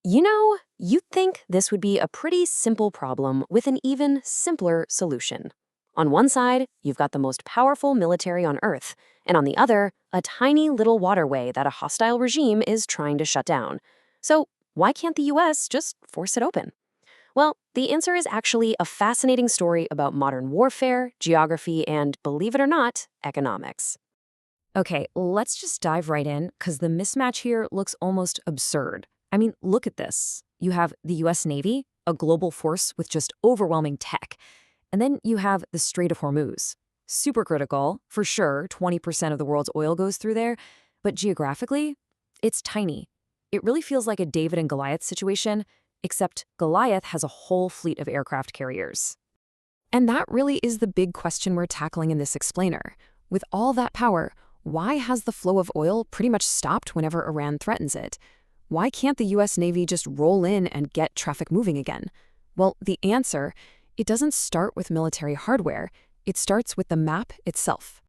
You'd think this would be a pretty simple problem with an even simpler solution. On one side, you've got the most powerful military on Earth, and on the other, a tiny little waterway that a hostile regime is trying to shut down. So, why can't the US just force it open? Well, the answer is actually a fascinating story about modern warfare, geography, and, believe it or not, economics. Okay, let's just dive right in because the mismatch here looks almost absurd. I mean, look at this. You have the US Navy, a global force with just overwhelming tech. And then you have the Strait of Hormuz. Super critical, for sure, 20% of the world's oil goes through there. But geographically, it's tiny. It really feels like a David and Goliath situation, except Goliath has a whole fleet of aircraft carriers. And that really is the big question we're tackling in this explainer. With all that power, why has the flow of oil pretty much stopped whenever Iran threatens it? Why can't the US Navy just roll in and get traffic moving again? Well, the answer, it doesn't start with military hardware. It starts with the map itself.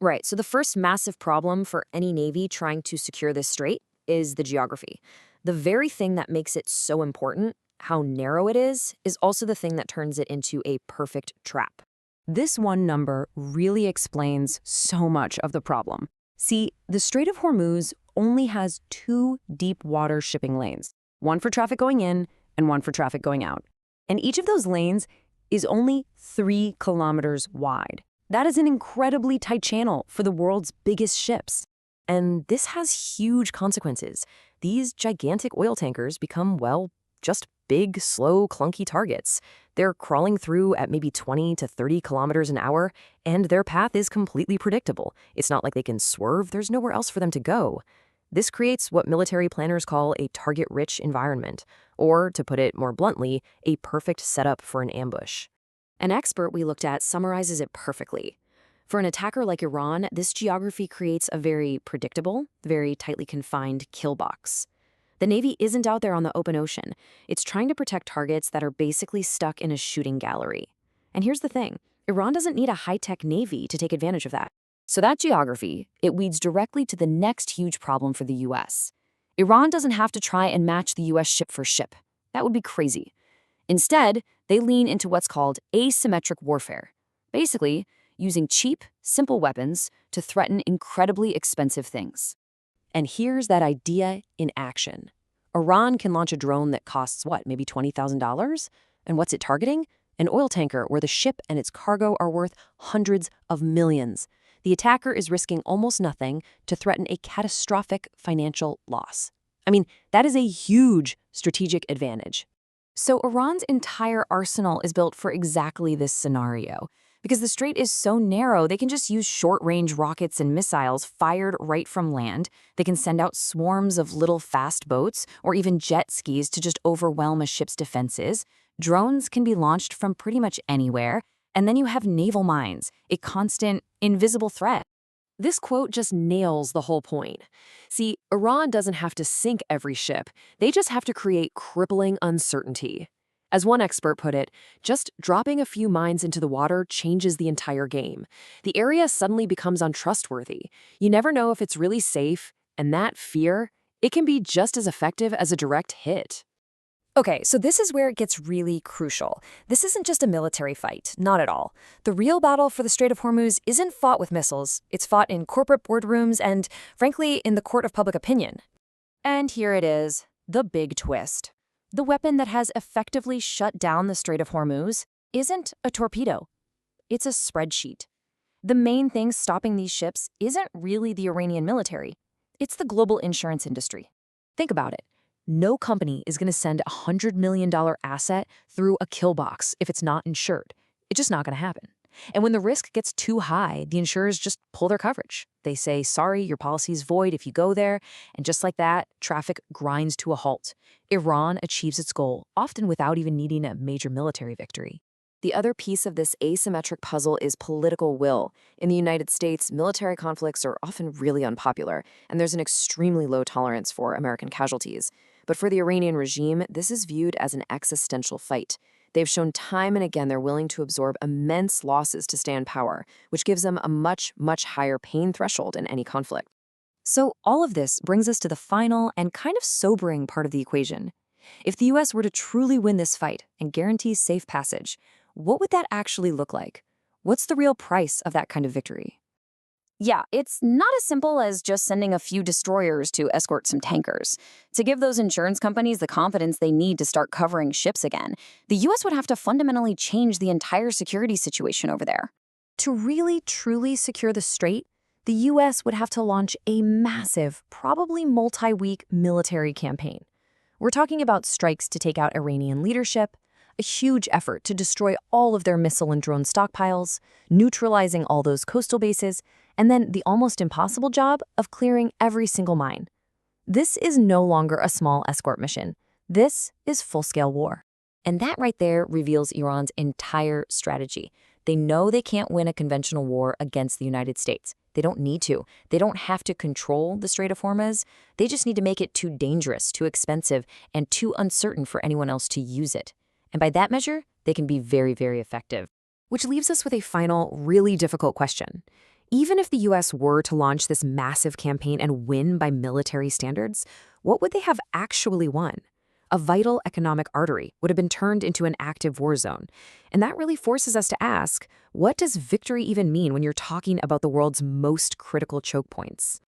Right, so the first massive problem for any navy trying to secure this strait is the geography. The very thing that makes it so important, how narrow it is also the thing that turns it into a perfect trap. This one number really explains so much of the problem. See, the Strait of Hormuz only has two deep water shipping lanes, one for traffic going in and one for traffic going out. And each of those lanes is only 3 kilometers wide. That is an incredibly tight channel for the world's biggest ships. And this has huge consequences. These gigantic oil tankers become, well, just big, slow, clunky targets. They're crawling through at maybe 20 to 30 kilometers an hour, and their path is completely predictable. It's not like they can swerve. There's nowhere else for them to go. This creates what military planners call a target-rich environment, or, to put it more bluntly, a perfect setup for an ambush. An expert we looked at summarizes it perfectly. For an attacker like Iran, this geography creates a very predictable, very tightly confined killbox. The Navy isn't out there on the open ocean. It's trying to protect targets that are basically stuck in a shooting gallery. And here's the thing, Iran doesn't need a high-tech Navy to take advantage of that. So that geography, it leads directly to the next huge problem for the US. Iran doesn't have to try and match the US ship for ship. That would be crazy. Instead, they lean into what's called asymmetric warfare. Basically, using cheap, simple weapons to threaten incredibly expensive things. And here's that idea in action. Iran can launch a drone that costs, maybe $20,000? And what's it targeting? An oil tanker where the ship and its cargo are worth hundreds of millions. The attacker is risking almost nothing to threaten a catastrophic financial loss. I mean, that is a huge strategic advantage. So Iran's entire arsenal is built for exactly this scenario. Because the strait is so narrow, they can just use short-range rockets and missiles fired right from land. They can send out swarms of little fast boats or even jet skis to just overwhelm a ship's defenses. Drones can be launched from pretty much anywhere. And then you have naval mines, a constant, invisible threat. This quote just nails the whole point. See, Iran doesn't have to sink every ship. They just have to create crippling uncertainty. As one expert put it, just dropping a few mines into the water changes the entire game. The area suddenly becomes untrustworthy. You never know if it's really safe, and that fear, it can be just as effective as a direct hit. Okay, so this is where it gets really crucial. This isn't just a military fight, not at all. The real battle for the Strait of Hormuz isn't fought with missiles. It's fought in corporate boardrooms and, frankly, in the court of public opinion. And here it is, the big twist. The weapon that has effectively shut down the Strait of Hormuz isn't a torpedo. It's a spreadsheet. The main thing stopping these ships isn't really the Iranian military. It's the global insurance industry. Think about it. No company is going to send a $100 million asset through a killbox if it's not insured. It's just not going to happen. And when the risk gets too high, the insurers just pull their coverage. They say, sorry, your policy's void if you go there. And just like that, traffic grinds to a halt. Iran achieves its goal, often without even needing a major military victory. The other piece of this asymmetric puzzle is political will. In the United States, military conflicts are often really unpopular, and there's an extremely low tolerance for American casualties. But for the Iranian regime, this is viewed as an existential fight. They've shown time and again they're willing to absorb immense losses to stay in power, which gives them a much, much higher pain threshold in any conflict. So all of this brings us to the final and kind of sobering part of the equation. If the US were to truly win this fight and guarantee safe passage, what would that actually look like? What's the real price of that kind of victory? Yeah, it's not as simple as just sending a few destroyers to escort some tankers. To give those insurance companies the confidence they need to start covering ships again, the US would have to fundamentally change the entire security situation over there. To really, truly secure the strait, the US would have to launch a massive, probably multi-week military campaign. We're talking about strikes to take out Iranian leadership, a huge effort to destroy all of their missile and drone stockpiles, neutralizing all those coastal bases, and then the almost impossible job of clearing every single mine. This is no longer a small escort mission. This is full-scale war. And that right there reveals Iran's entire strategy. They know they can't win a conventional war against the United States. They don't need to. They don't have to control the Strait of Hormuz. They just need to make it too dangerous, too expensive, and too uncertain for anyone else to use it. And by that measure, they can be very, very effective. Which leaves us with a final, really difficult question. Even if the US were to launch this massive campaign and win by military standards, what would they have actually won? A vital economic artery would have been turned into an active war zone. And that really forces us to ask, what does victory even mean when you're talking about the world's most critical choke points?